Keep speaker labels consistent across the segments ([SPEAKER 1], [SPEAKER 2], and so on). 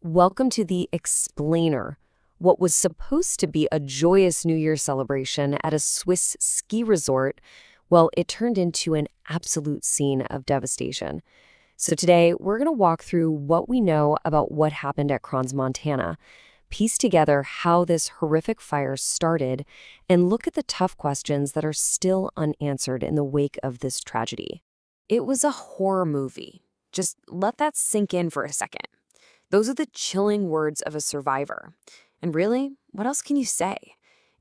[SPEAKER 1] Welcome to the Explainer. What was supposed to be a joyous New Year celebration at a Swiss ski resort, well, it turned into an absolute scene of devastation. So today, we're going to walk through what we know about what happened at Crans, Montana, piece together how this horrific fire started, and look at the tough questions that are still unanswered in the wake of this tragedy. It was a horror movie. Just let that sink in for a second. Those are the chilling words of a survivor. And really, what else can you say?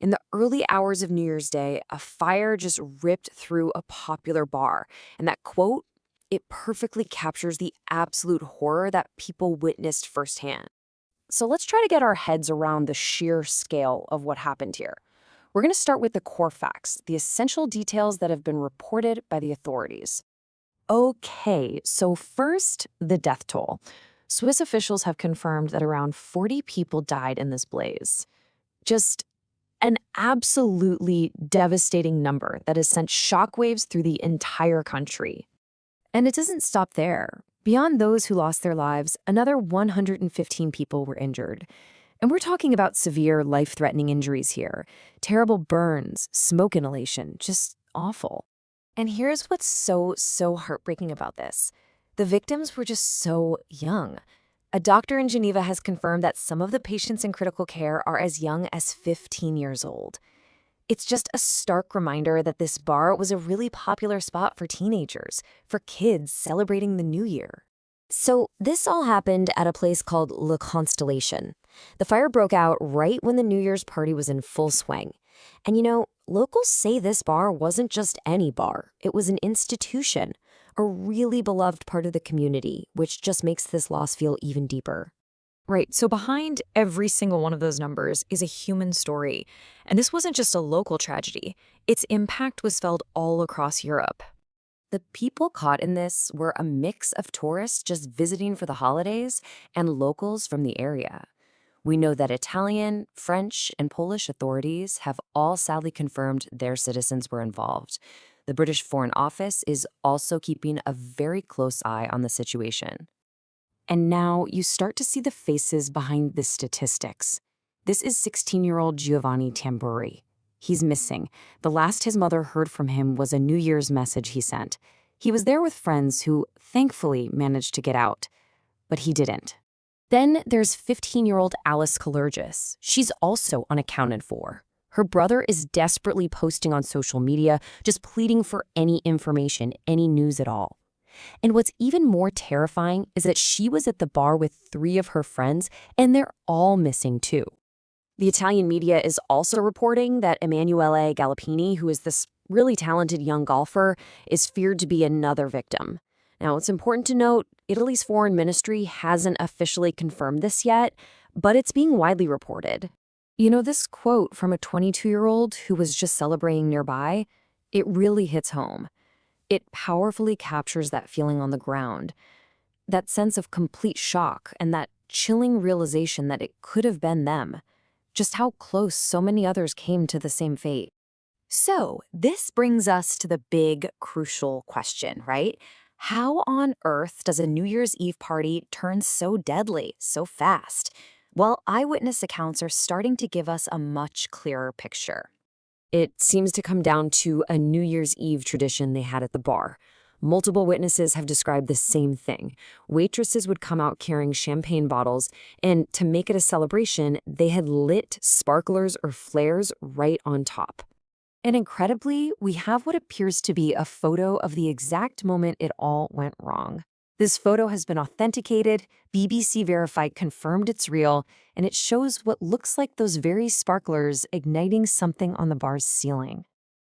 [SPEAKER 1] In the early hours of New Year's Day, a fire just ripped through a popular bar. And that quote, it perfectly captures the absolute horror that people witnessed firsthand. So let's try to get our heads around the sheer scale of what happened here. We're going to start with the core facts, the essential details that have been reported by the authorities. Okay, so first, the death toll. Swiss officials have confirmed that around 40 people died in this blaze. Just an absolutely devastating number that has sent shockwaves through the entire country. And it doesn't stop there. Beyond those who lost their lives, another 115 people were injured. And we're talking about severe, life-threatening injuries here. Terrible burns, smoke inhalation, just awful. And here's what's so heartbreaking about this. The victims were just so young. A doctor in Geneva has confirmed that some of the patients in critical care are as young as 15 years old. It's just a stark reminder that this bar was a really popular spot for teenagers, for kids celebrating the new year. So this all happened at a place called Le Constellation. The fire broke out right when the New Year's party was in full swing. And locals say this bar wasn't just any bar. It was an institution, a really beloved part of the community, which just makes this loss feel even deeper.
[SPEAKER 2] Right, so behind every single one of those numbers is a human story. And this wasn't just a local tragedy. Its impact was felt all across Europe.
[SPEAKER 1] The people caught in this were a mix of tourists just visiting for the holidays and locals from the area. We know that Italian, French, and Polish authorities have all sadly confirmed their citizens were involved. The British Foreign Office is also keeping a very close eye on the situation. And now you start to see the faces behind the statistics. This is 16-year-old Giovanni Tamburi. He's missing. The last his mother heard from him was a New Year's message he sent. He was there with friends who thankfully managed to get out, but he didn't. Then there's 15-year-old Alice Kalergis. She's also unaccounted for. Her brother is desperately posting on social media, just pleading for any information, any news at all. And what's even more terrifying is that she was at the bar with 3 of her friends, and they're all missing too. The Italian media is also reporting that Emanuele Galoppini, who is this really talented young golfer, is feared to be another victim. Now, it's important to note, Italy's foreign ministry hasn't officially confirmed this yet, but it's being widely reported. This quote from a 22-year-old who was just celebrating nearby, it really hits home. It powerfully captures that feeling on the ground, that sense of complete shock and that chilling realization that it could have been them, just how close so many others came to the same fate. So this brings us to the big, crucial question, right? How on earth does a New Year's Eve party turn so deadly, so fast? Well, eyewitness accounts are starting to give us a much clearer picture. It seems to come down to a New Year's Eve tradition they had at the bar. Multiple witnesses have described the same thing. Waitresses would come out carrying champagne bottles, and to make it a celebration, they had lit sparklers or flares right on top. And incredibly, we have what appears to be a photo of the exact moment it all went wrong. This photo has been authenticated, BBC Verified confirmed it's real, and it shows what looks like those very sparklers igniting something on the bar's ceiling.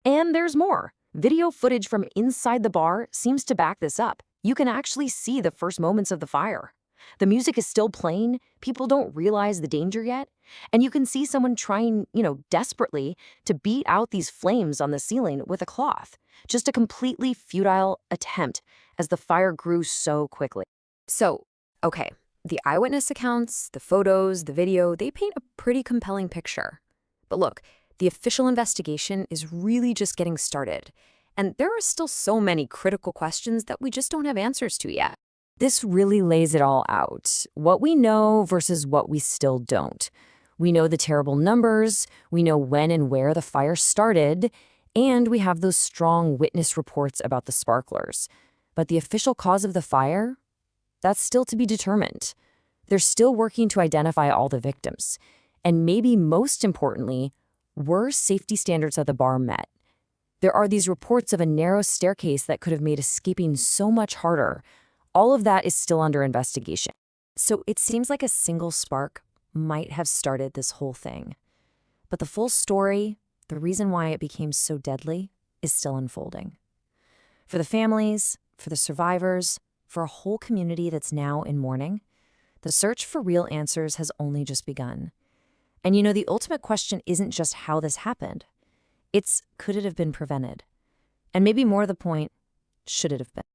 [SPEAKER 1] And there's more. Video footage from inside the bar seems to back this up. You can actually see the first moments of the fire. The music is still playing, people don't realize the danger yet, and you can see someone trying, desperately to beat out these flames on the ceiling with a cloth. Just a completely futile attempt as the fire grew so quickly. So, okay, the eyewitness accounts, the photos, the video, they paint a pretty compelling picture. But look, the official investigation is really just getting started, and there are still so many critical questions that we just don't have answers to yet. This really lays it all out. What we know versus what we still don't. We know the terrible numbers, we know when and where the fire started, and we have those strong witness reports about the sparklers. But the official cause of the fire? That's still to be determined. They're still working to identify all the victims. And maybe most importantly, were safety standards at the bar met? There are these reports of a narrow staircase that could have made escaping so much harder. All of that is still under investigation. So it seems like a single spark might have started this whole thing. But the full story, the reason why it became so deadly, is still unfolding. For the families, for the survivors, for a whole community that's now in mourning, the search for real answers has only just begun. And the ultimate question isn't just how this happened. It's, could it have been prevented? And maybe more to the point, should it have been?